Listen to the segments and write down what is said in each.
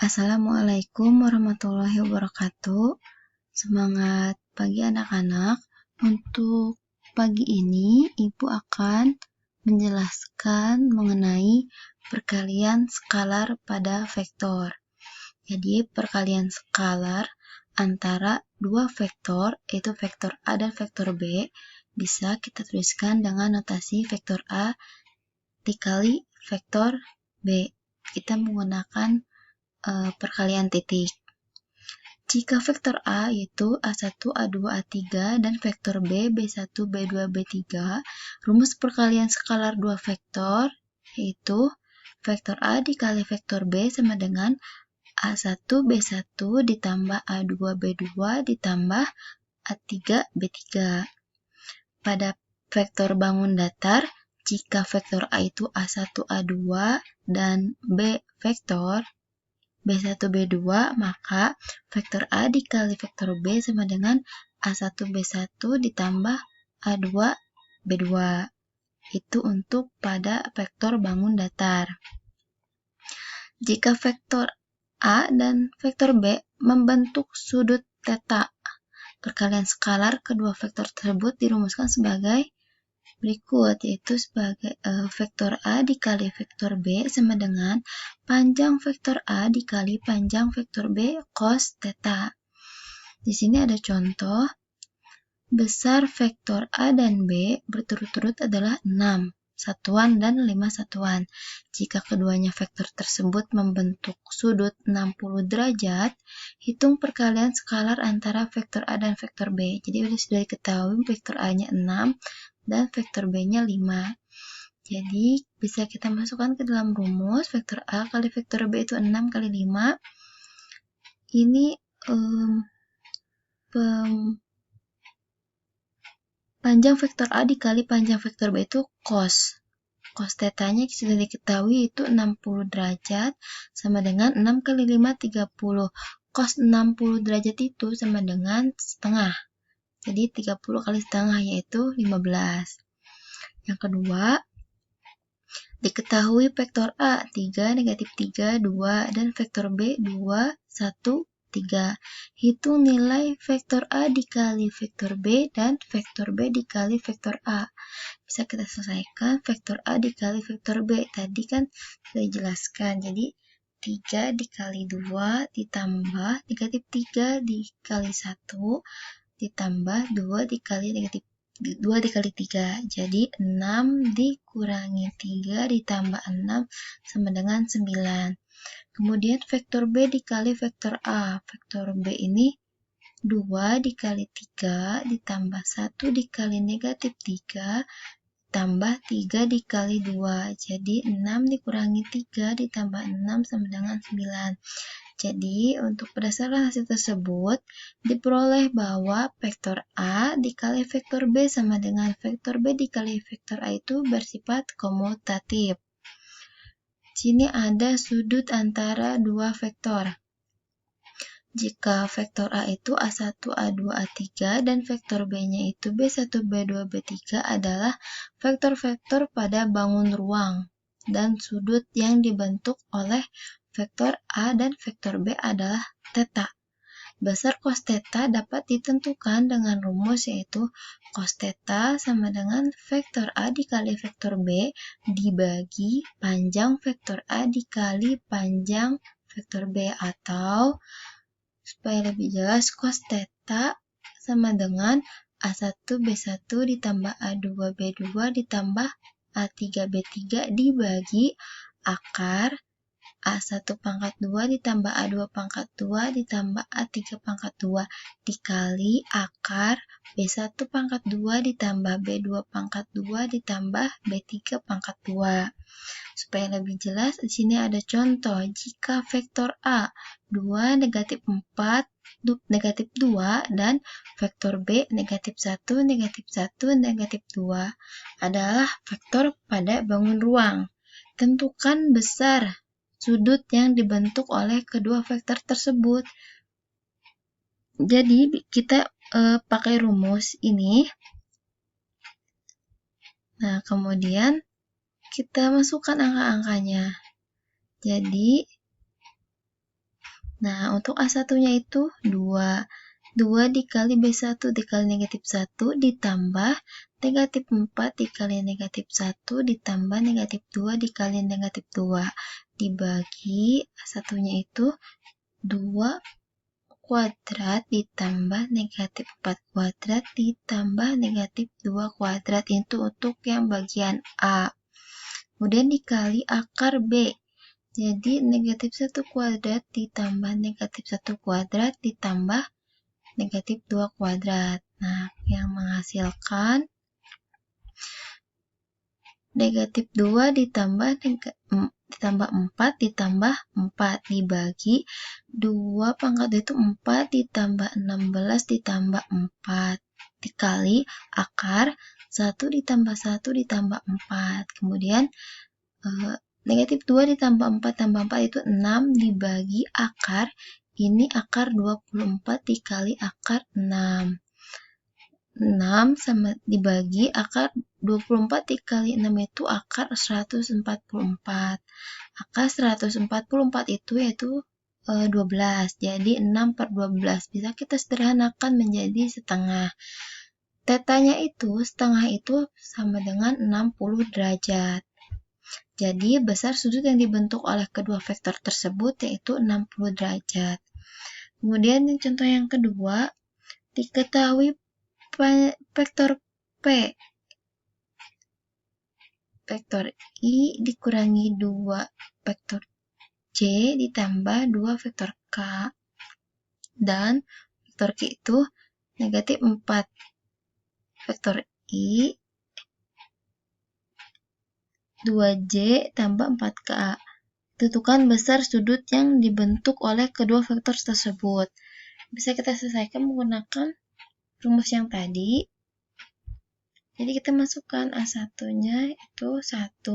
Assalamualaikum warahmatullahi wabarakatuh. Semangat pagi anak-anak. Untuk pagi ini, Ibu akan menjelaskan mengenai perkalian skalar pada vektor. Jadi, perkalian skalar antara dua vektor, yaitu vektor A dan vektor B, bisa kita tuliskan dengan notasi vektor A dikali vektor B. Kita menggunakan perkalian titik. Jika vektor A yaitu A1, A2, A3 dan vektor B, B1, B2, B3, rumus perkalian skalar dua vektor yaitu vektor A dikali vektor B sama dengan A1, B1 ditambah A2, B2 ditambah A3, B3. Pada vektor bangun datar, jika vektor A itu A1, A2 dan B vektor B1, B2, maka vektor A dikali vektor B sama dengan A1, B1 ditambah A2, B2. Itu untuk pada vektor bangun datar. Jika vektor A dan vektor B membentuk sudut theta, perkalian skalar kedua vektor tersebut dirumuskan sebagai berikut, yaitu sebagai vektor A dikali vektor B sama dengan panjang vektor A dikali panjang vektor B cos theta. Di sini ada contoh, besar vektor A dan B berturut-turut adalah 6 satuan dan 5 satuan. Jika keduanya vektor tersebut membentuk sudut 60 derajat, hitung perkalian skalar antara vektor A dan vektor B. Jadi sudah diketahui vektor A-nya 6 dan vektor B-nya 5. Jadi bisa kita masukkan ke dalam rumus vektor A kali vektor B itu 6 kali 5. Ini panjang vektor A dikali panjang vektor B itu cos. Cos tetanya sudah diketahui itu 60 derajat sama dengan 6 kali 5, 30. Cos 60 derajat itu sama dengan setengah. Jadi 30 kali setengah yaitu 15. Yang kedua, diketahui vektor A 3, negatif 3, 2, dan vektor B 2, 1, 3. Hitung nilai vektor A dikali vektor B dan vektor B dikali vektor A. Bisa kita selesaikan vektor A dikali vektor B. Tadi kan sudah dijelaskan. Jadi 3 dikali 2 ditambah negatif 3 dikali 1 ditambah 2 dikali negatif 2 dikali 3. Jadi 6 dikurangi 3 ditambah 6 sama dengan 9. Kemudian vektor B dikali vektor A. Vektor B ini 2 dikali 3 ditambah 1 dikali negatif 3 tambah 3 dikali 2. Jadi 6 dikurangi 3 ditambah 6 sama dengan 9. Jadi untuk berdasarkan hasil tersebut diperoleh bahwa vektor A dikali vektor B sama dengan vektor B dikali vektor A itu bersifat komutatif. Sini ada sudut antara dua vektor. Jika vektor A itu A1, A2, A3 dan vektor B-nya itu B1, B2, B3 adalah vektor-vektor pada bangun ruang dan sudut yang dibentuk oleh vektor A dan vektor B adalah theta. Besar cos theta dapat ditentukan dengan rumus yaitu cos theta sama dengan vektor A dikali vektor B dibagi panjang vektor A dikali panjang vektor B, atau supaya lebih jelas, cos theta sama dengan A1 B1 ditambah A2 B2 ditambah A3 B3 dibagi akar A1 pangkat 2 ditambah A2 pangkat 2 ditambah A3 pangkat 2 dikali akar B1 pangkat 2 ditambah B2 pangkat 2 ditambah B3 pangkat 2. Supaya lebih jelas, di sini ada contoh. Jika vektor A 2, negatif 4, negatif 2, dan vektor B negatif 1, negatif 1, negatif 2 adalah vektor pada bangun ruang. Tentukan besar sudut yang dibentuk oleh kedua vektor tersebut. Jadi kita pakai rumus ini. Nah, kemudian kita masukkan angka-angkanya. Jadi Nah, untuk A1-nya itu 2. 2 dikali B1 dikali negatif 1 ditambah negatif 4 dikali negatif 1 ditambah negatif 2 dikali negatif 2. Dibagi A1-nya itu 2 kuadrat ditambah negatif 4 kuadrat ditambah negatif 2 kuadrat. Itu untuk yang bagian A. Kemudian dikali akar B. Jadi negatif 1 kuadrat ditambah negatif 1 kuadrat ditambah negatif 2 kuadrat. Nah, yang menghasilkan negatif 2 ditambah 4 ditambah 4 dibagi 2 pangkat 2 itu 4 ditambah 16 ditambah 4 dikali akar 1 ditambah 1 ditambah 4. Kemudian negatif 2 ditambah 4 tambah 4 itu 6 dibagi akar, ini akar 24 dikali akar 6. 6 sama dibagi akar 24 dikali 6 itu akar 144. Akar 144 itu yaitu 12. Jadi 6 per 12. Bisa kita sederhanakan menjadi setengah. Tetanya itu, setengah itu sama dengan 60 derajat. Jadi besar sudut yang dibentuk oleh kedua vektor tersebut yaitu 60 derajat. Kemudian contoh yang kedua, diketahui vektor P. Vektor I dikurangi 2 vektor C ditambah 2 vektor K. Dan vektor Q itu negatif 4 vektor I 2J tambah 4K. Tentukan besar sudut yang dibentuk oleh kedua vektor tersebut. Bisa kita selesaikan menggunakan rumus yang tadi. Jadi kita masukkan A1-nya itu 1,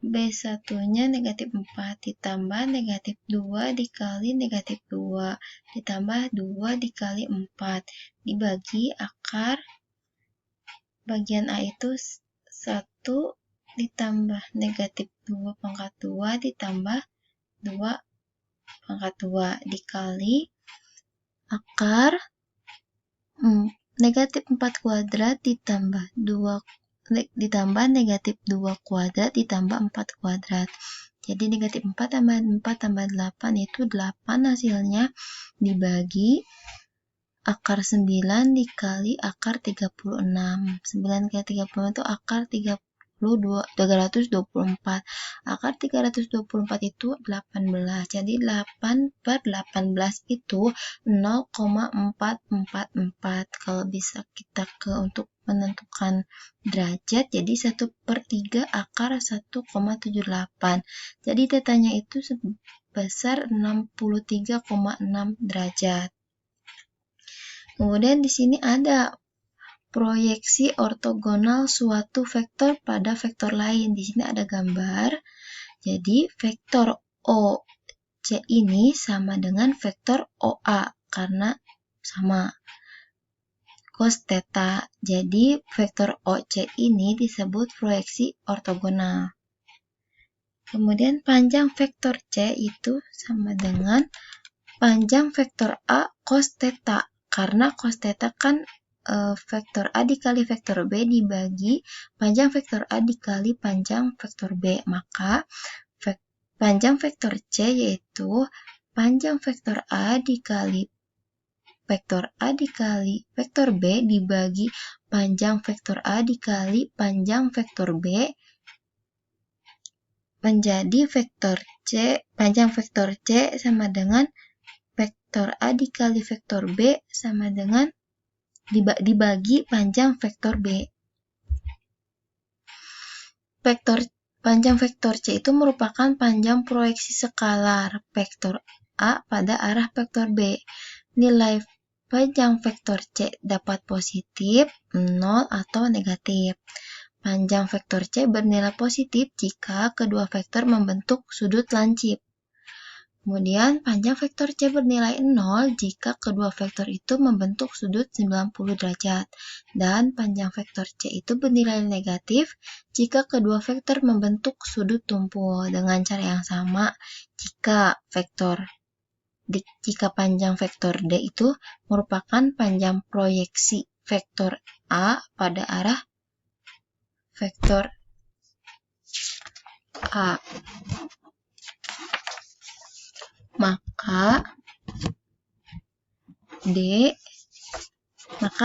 B1-nya negatif 4 ditambah negatif 2 dikali negatif 2 ditambah 2 dikali 4 dibagi akar bagian A itu 1 ditambah negatif 2 pangkat 2 ditambah 2 pangkat 2 dikali akar negatif 4 kuadrat ditambah negatif 2 kuadrat ditambah 4 kuadrat. Jadi negatif 4 tambah 4 tambah 8 itu 8 hasilnya dibagi akar 9 dikali akar 36. 9 kali 36 itu akar 324. Akar 324 itu 18. Jadi 8 per 18 itu 0,444. Kalau bisa kita untuk menentukan derajat, jadi 1/3 akar 1,78. Jadi tetanya itu sebesar 63,6 derajat. Kemudian di sini ada proyeksi ortogonal suatu vektor pada vektor lain. Di sini ada gambar. Jadi vektor OC ini sama dengan vektor OA karena sama cos theta. Jadi vektor OC ini disebut proyeksi ortogonal. Kemudian panjang vektor C itu sama dengan panjang vektor A cos theta. Karena cos theta kan vektor A dikali vektor B dibagi panjang vektor A dikali panjang vektor B. Maka panjang vektor C yaitu panjang vektor A dikali vektor A dikali vektor B dibagi panjang vektor A dikali panjang vektor B menjadi vektor C, panjang vektor C sama dengan vektor A dikali vektor B sama dengan dibagi panjang vektor B. Panjang vektor C itu merupakan panjang proyeksi skalar vektor A pada arah vektor B. Nilai panjang vektor C dapat positif, 0, atau negatif. Panjang vektor C bernilai positif jika kedua vektor membentuk sudut lancip. Kemudian panjang vektor C bernilai 0 jika kedua vektor itu membentuk sudut 90 derajat. Dan panjang vektor C itu bernilai negatif jika kedua vektor membentuk sudut tumpul dengan cara yang sama. Jika vektor jika panjang vektor D itu merupakan panjang proyeksi vektor A pada arah vektor A. Maka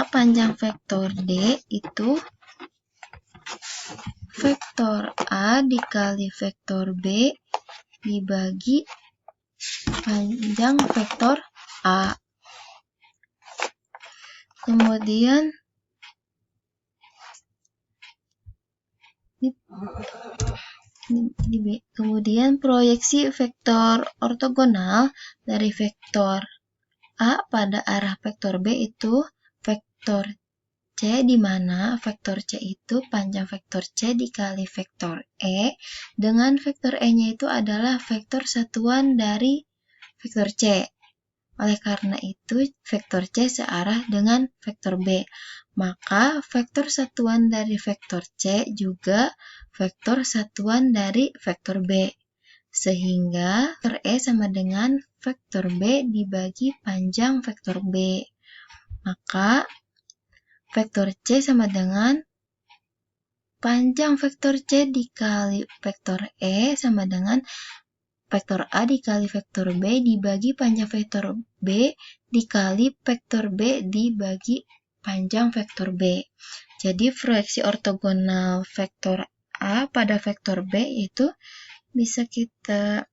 panjang vektor D itu vektor A dikali vektor B dibagi panjang vektor A. Kemudian proyeksi vektor ortogonal dari vektor A pada arah vektor B itu vektor C, di mana vektor C itu panjang vektor C dikali vektor E, dengan vektor E-nya itu adalah vektor satuan dari vektor C. Oleh karena itu, vektor C searah dengan vektor B. Maka vektor satuan dari vektor C juga vektor satuan dari vektor B. Sehingga vektor E sama dengan vektor B dibagi panjang vektor B. Maka vektor C sama dengan panjang vektor C dikali vektor E sama dengan vektor A dikali vektor B dibagi panjang vektor B dikali vektor B dibagi panjang vektor B. Jadi proyeksi ortogonal vektor A pada vektor B itu bisa kita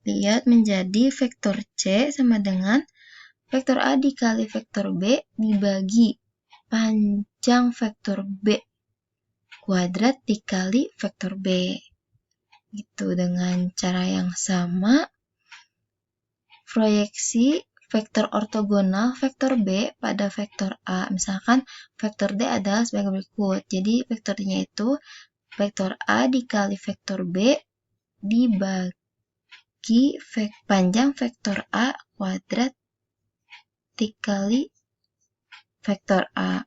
lihat menjadi vektor C sama dengan vektor A dikali vektor B dibagi panjang vektor B kuadrat dikali vektor B. Itu dengan cara yang sama, proyeksi vektor ortogonal vektor B pada vektor A. Misalkan vektor D adalah sebagai berikut. Jadi vektornya itu vektor A dikali vektor B dibagi panjang vektor A kuadrat dikali vektor A.